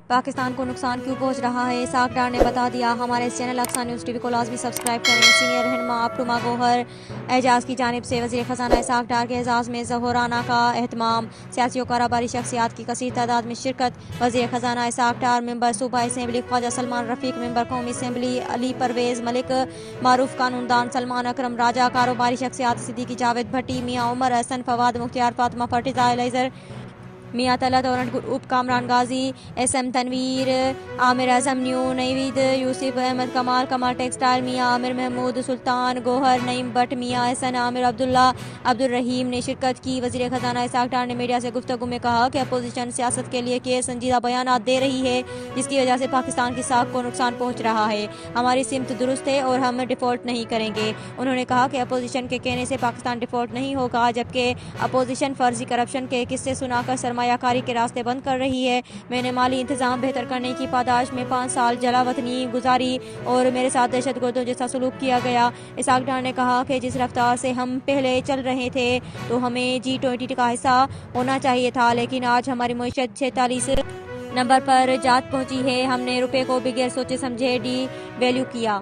پاکستان کو نقصان کیوں پہنچ رہا ہے؟ اسحاق ڈار نے بتا دیا۔ ہمارے اس چینل اقصی نیوز ٹی وی کو لازمی سبسکرائب کریں۔ سینئر رہنما عبدالمع گوہر اعجاز کی جانب سے وزیر خزانہ اسحاق ڈار کے اعزاز میں ظہرانہ کا اہتمام، سیاسی و کاروباری شخصیات کی کثیر تعداد میں شرکت۔ وزیر خزانہ اسحاق ڈار، ممبر صوبہ اسمبلی خواجہ سلمان رفیق، ممبر قومی اسمبلی علی پرویز ملک، معروف قانون دان سلمان اکرم راجہ، کاروباری شخصیات صدیقی جاوید بھٹی، میاں عمر احسن، فواد مختار، فاطمہ پرٹیزہ الیزر، میاں طلعت اورنٹ گروپ، کامران غازی، ایس ایم تنویر، عامر اعظم نیو، نوید یوسف احمد کمال، کمال ٹیکسٹائل، میاں عامر محمود، سلطان گوہر، نعیم بٹ، میاں احسن، عامر عبداللہ، عبدالرحیم نے شرکت کی۔ وزیر خزانہ اسحاق ڈار نے میڈیا سے گفتگو میں کہا کہ اپوزیشن سیاست کے لیے کیے سنجیدہ بیانات دے رہی ہے، جس کی وجہ سے پاکستان کی ساکھ کو نقصان پہنچ رہا ہے۔ ہماری سمت درست ہے اور ہم ڈیفالٹ نہیں کریں گے۔ انہوں نے کہا کہ اپوزیشن کے کہنے سے پاکستان ڈیفالٹ نہیں ہوگا، جبکہ اپوزیشن فرضی کرپشن کے قصے سنا کر سرمایہ کاری کے راستے بند کر رہی ہے۔ میں نے مالی انتظام بہتر کرنے کی پاداش میں 5 سال جلا وطنی گزاری اور میرے ساتھ دہشت گردوں جیسا سلوک کیا گیا۔ اسحاق ڈار نے کہا کہ جس رفتار سے ہم پہلے چل رہے تھے تو ہمیں G20 کا حصہ ہونا چاہیے تھا، لیکن آج ہماری معیشت 46 نمبر پر جا پہنچی ہے۔ ہم نے روپے کو بغیر سوچے سمجھے ڈی ویلیو کیا۔